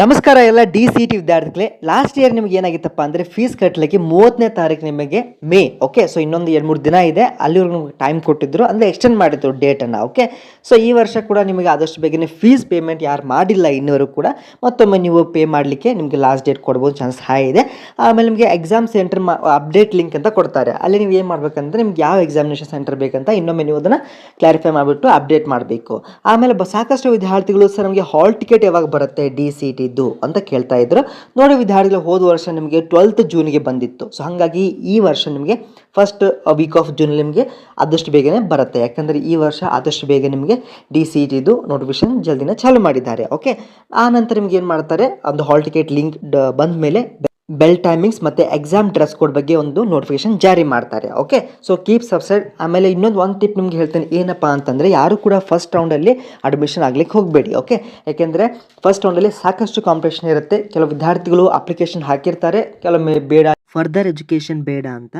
ನಮಸ್ಕಾರ ಎಲ್ಲ ಡಿ.ಸಿ.ಟಿ ವಿದ್ಯಾರ್ಥಿಗಳೇ. ಲಾಸ್ಟ್ ಇಯರ್ ನಿಮಗೆ ಏನಾಗಿತ್ತಪ್ಪ ಅಂದರೆ ಫೀಸ್ ಕಟ್ಟಲಿಕ್ಕೆ 30ನೇ ತಾರೀಕು ನಿಮಗೆ ಮೇ. ಓಕೆ, ಸೊ ಇನ್ನೊಂದು 2-3 ದಿನ ಇದೆ, ಅಲ್ಲಿವರೆಗೂ ನಿಮಗೆ ಟೈಮ್ ಕೊಟ್ಟಿದ್ರು, ಅಂದರೆ ಎಕ್ಸ್ಟೆಂಡ್ ಮಾಡಿದ್ರು ಡೇಟನ್ನು. ಓಕೆ, ಸೊ ಈ ವರ್ಷ ಕೂಡ ನಿಮಗೆ ಆದಷ್ಟು ಬೇಗನೆ ಫೀಸ್ ಪೇಮೆಂಟ್ ಯಾರು ಮಾಡಿಲ್ಲ ಇನ್ನೂವರೆಗೂ ಕೂಡ ಮತ್ತೊಮ್ಮೆ ನೀವು ಪೇ ಮಾಡಲಿಕ್ಕೆ ನಿಮಗೆ ಲಾಸ್ಟ್ ಡೇಟ್ ಕೊಡ್ಬೋದು, ಚಾನ್ಸ್ ಹೈ ಇದೆ. ಆಮೇಲೆ ನಿಮಗೆ ಎಕ್ಸಾಮ್ ಸೆಂಟರ್ ಅಪ್ಡೇಟ್ ಲಿಂಕ್ ಅಂತ ಕೊಡ್ತಾರೆ. ಅಲ್ಲಿ ನೀವು ಏನು ಮಾಡಬೇಕಂದ್ರೆ ನಿಮ್ಗೆ ಯಾವ ಎಕ್ಸಾಮಿನೇಷನ್ ಸೆಂಟರ್ ಬೇಕಂತ ಇನ್ನೊಮ್ಮೆ ನೀವು ಅದನ್ನು ಕ್ಲಾರಿಫೈ ಮಾಡಿಬಿಟ್ಟು ಅಪ್ಡೇಟ್ ಮಾಡಬೇಕು. ಆಮೇಲೆ ಸಾಕಷ್ಟು ವಿದ್ಯಾರ್ಥಿಗಳು ಸರ್ ನಮಗೆ ಹಾಲ್ ಟಿಕೆಟ್ ಯಾವಾಗ ಬರುತ್ತೆ ಡಿ.ಸಿ.ಟಿ ಅಂತ ಕೇಳ್ತಾ ಇದ್ರು. ನೋಡಿ ವಿದ್ಯಾರ್ಥಿಗಳು, ಹೋದ ವರ್ಷ ನಿಮಗೆ 12th ಜೂನ್ಗೆ ಬಂದಿತ್ತು. ಸೊ ಹಾಗಾಗಿ ಈ ವರ್ಷ ನಿಮಗೆ ಫಸ್ಟ್ ವೀಕ್ ಆಫ್ ಜೂನ್ ನಿಮಗೆ ಆದಷ್ಟು ಬೇಗನೆ ಬರುತ್ತೆ. ಯಾಕಂದರೆ ಈ ವರ್ಷ ಆದಷ್ಟು ಬೇಗ ನಿಮಗೆ ಡಿ.ಸಿ.ಟಿದು ನೋಟಿಫಿಕೇಶನ್ ಜಲ್ದಿನ ಚಾಲು ಮಾಡಿದ್ದಾರೆ. ಓಕೆ, ಆ ನಂತರ ನಿಮ್ಗೆ ಏನು ಮಾಡ್ತಾರೆ, ಒಂದು ಹಾಲ್ ಟಿಕೆಟ್ ಲಿಂಕ್ ಬಂದ ಮೇಲೆ ಬೆಲ್ ಟೈಮಿಂಗ್ಸ್ ಮತ್ತು ಎಕ್ಸಾಮ್ ಡ್ರೆಸ್ ಕೋಡ್ ಬಗ್ಗೆ ಒಂದು ನೋಟಿಫಿಕೇಶನ್ ಜಾರಿ ಮಾಡ್ತಾರೆ. Okay, so keep subside. ಆಮೇಲೆ ಒಂದು ಟಿಪ್ ನಿಮ್ಗೆ ಹೇಳ್ತೇನೆ, ಏನಪ್ಪ ಅಂತಂದರೆ ಯಾರು ಕೂಡ ಫಸ್ಟ್ ರೌಂಡಲ್ಲಿ ಅಡ್ಮಿಷನ್ ಆಗ್ಲಿಕ್ಕೆ ಹೋಗಬೇಡಿ. ಓಕೆ, ಯಾಕೆಂದರೆ ಫಸ್ಟ್ ರೌಂಡಲ್ಲಿ ಸಾಕಷ್ಟು ಕಾಂಪಿಟೇಷನ್ ಇರುತ್ತೆ. ಕೆಲವು ವಿದ್ಯಾರ್ಥಿಗಳು ಅಪ್ಲಿಕೇಶನ್ ಹಾಕಿರ್ತಾರೆ, ಕೆಲವೊಮ್ಮೆ ಬೇಡ, ಫರ್ದರ್ ಎಜುಕೇಷನ್ ಬೇಡ ಅಂತ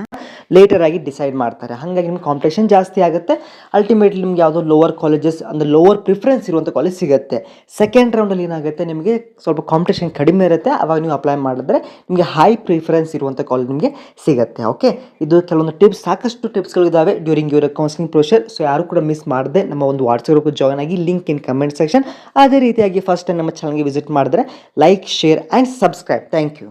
ಲೇಟರ್ ಆಗಿ ಡಿಸೈಡ್ ಮಾಡ್ತಾರೆ. ಹಾಗಾಗಿ ನಿಮ್ಗೆ ಕಾಂಪಿಟೇಷನ್ ಜಾಸ್ತಿ ಆಗುತ್ತೆ. ಅಲ್ಟಿಮೇಟ್ಲಿ ನಿಮ್ಗೆ ಯಾವುದೋ ಲೋವರ್ ಕಾಲೇಜಸ್ ಅಂದರೆ ಲೋವರ್ ಪ್ರಿಫರೆನ್ಸ್ ಇರುವಂಥ ಕಾಲೇಜ್ ಸಿಗುತ್ತೆ. ಸೆಕೆಂಡ್ ರೌಂಡಲ್ಲಿ ಏನಾಗುತ್ತೆ, ನಿಮಗೆ ಸ್ವಲ್ಪ ಕಾಂಪಿಟೇಷನ್ ಕಡಿಮೆ ಇರುತ್ತೆ, ಆವಾಗ ನೀವು ಅಪ್ಲೈ ಮಾಡಿದ್ರೆ ನಿಮಗೆ ಹೈ ಪ್ರಿಫರೆನ್ಸ್ ಇರುವಂಥ ಕಾಲೇಜ್ ನಿಮಗೆ ಸಿಗುತ್ತೆ. ಓಕೆ, ಇದು ಕೆಲವೊಂದು ಟಿಪ್ಸ್, ಸಾಕಷ್ಟು ಟಿಪ್ಸ್ಗಳಿದ್ದಾವೆ during your counselling process. So ಯಾರು ಕೂಡ ಮಿಸ್ ಮಾಡದೆ ನಮ್ಮ ಒಂದು ವಾಟ್ಸಪ್ ಗ್ರೂಪ್ ಜಾಯ್ನ್ ಆಗಿ, ಲಿಂಕ್ ಇನ್ ಕಮೆಂಟ್ ಸೆಕ್ಷನ್. ಅದೇ ರೀತಿಯಾಗಿ ಫಸ್ಟ್ ಟೈಮ್ ನಮ್ಮ ಚಾನಲ್ಗೆ ವಿಸಿಟ್ ಮಾಡಿದ್ರೆ like, share and subscribe. Thank you.